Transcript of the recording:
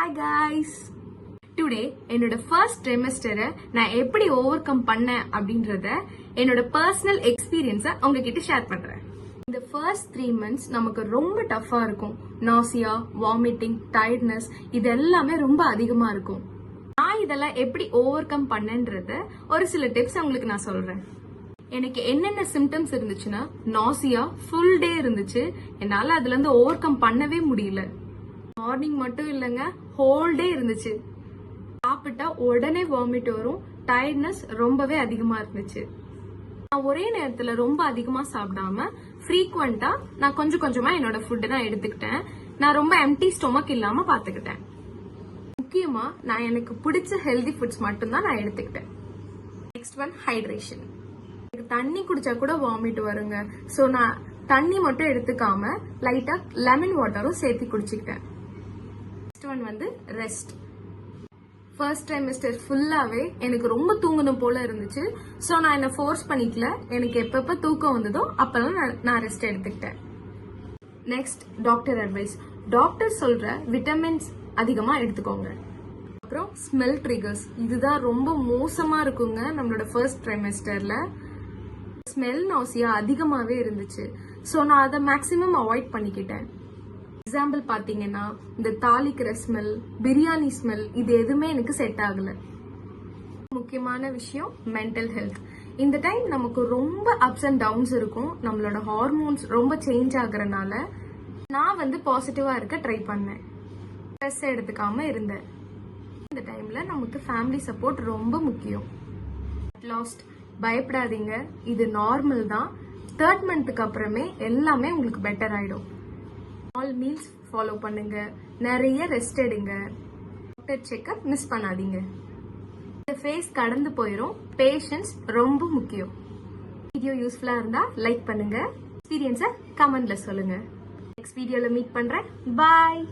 Hi guys! Today என்னோட first trimester நான் எப்படி overcome பண்ணேன் அப்படின்றத என்னோட personal experience உங்ககிட்ட ஷேர் பண்றேன். இந்த first 3 months நமக்கு ரொம்ப டஃபா இருக்கும். nausea, vomiting, tiredness இது எல்லாமே ரொம்ப அதிகமா இருக்கும். நான் இதெல்லாம் எப்படி overcome பண்ணேன்றத ஒரு சில டிப்ஸ் உங்களுக்கு நான் சொல்றேன். எனக்கு என்னென்ன சிம்டம்ஸ் இருந்துச்சுன்னா nausea full day இருந்துச்சு. என்னால அதுல இருந்து overcome பண்ணவே முடியல. மார்னிங் மட்டும் இல்லைங்க, ஹோல் டே இருந்துச்சு. சாப்பிட்டா உடனே வாமிட் வரும். டயர்ட்னஸ் ரொம்பவே அதிகமா இருந்துச்சு. நான் ஒரே நேரத்துல ரொம்ப அதிகமா சாப்பிடாம ஃப்ரீக்வெண்டா நான் கொஞ்சம் கொஞ்சமா என்னோட ஃபுட் நான் எடுத்துக்கிட்டேன். நான் ரொம்ப எம்டி ஸ்டொமக் இல்லாம பாத்துக்கிட்டேன். முக்கியமா நான் எனக்கு பிடிச்ச ஹெல்தி ஃபுட்ஸ் மட்டும் தான் நான் எடுத்துக்கிட்டேன். Next one hydration. எனக்கு தண்ணி குடிச்சா கூட வாமிட் வருங்க. சோ நான் தண்ணி மட்டும் எடுத்துக்காம லைட்டா லெமன் வாட்டரும் சேர்த்து குடிச்சுக்கிட்டேன். ஒன் வந்து ரெஸ்ட். ஃபர்ஸ்ட் ட்ரைமெஸ்டர் ஃபுல்லாவே எனக்கு ரொம்ப தூங்கணும் போல இருந்துச்சு. சோ நான் என்ன ஃபோர்ஸ் பண்ணிக்கல. எனக்கு எப்பப்ப தூக்கம் வந்ததோ அப்பெல்லாம் நான் ரெஸ்ட் எடுத்துக்கிட்டேன். Next doctor advice. டாக்டர் சொல்ற விட்டமின்ஸ் அதிகமா எடுத்துக்கோங்க. அப்புறம் ஸ்மெல் ட்ரிகர்ஸ், இதுதான் ரொம்ப மோசமா இருக்குங்க. நம்மளோட ஃபர்ஸ்ட் ட்ரைமெஸ்டர்ல ஸ்மெல் நாசியா அதிகமாவே இருந்துச்சு. சோ நான் அதை மேக்சிமம் அவாய்ட் பண்ணிக்கிட்டேன். எக்ஸாம்பிள் பாத்தீங்கன்னா இந்த தாளிக்கிற ஸ்மெல், பிரியாணி ஸ்மெல், இது எதுவுமே எனக்கு செட் ஆகல. முக்கியமான விஷயம் மென்டல் ஹெல்த். இந்த டைம் நமக்கு ரொம்ப அப்ஸ் அண்ட் டவுன்ஸ் இருக்கும். நம்மளோட ஹார்மோன்ஸ் ரொம்ப சேஞ்ச் ஆகுறதுனால நான் வந்து பாசிட்டிவா இருக்க ட்ரை பண்ணேன். ஸ்ட்ரெஸ் எடுத்துக்காம இருந்தேன். இந்த டைம்ல நமக்கு ஃபேமிலி சப்போர்ட் ரொம்ப முக்கியம். லாஸ்ட் பயப்படாதீங்க, இது நார்மல் தான். 3rd மந்த்துக்கு அப்புறமே எல்லாமே உங்களுக்கு பெட்டர் ஆயிடும். ஆல் மீல்ஸ் ஃபாலோ பண்ணுங்க, நிறைய ரெஸ்ட் எடுங்க, டாக்டர் செக்அப் மிஸ் பண்ணாதீங்க. இந்த ஃபேஸ் கடந்து போயிடும். பேஷன்ஸ் ரொம்ப முக்கியம். வீடியோ யூஸ்ஃபுல்லா இருந்தா லைக் பண்ணுங்க, எக்ஸ்பீரியன்ஸை கமெண்ட்ல சொல்லுங்க. நெக்ஸ்ட் வீடியோல மீட் பண்றேன். பாய்.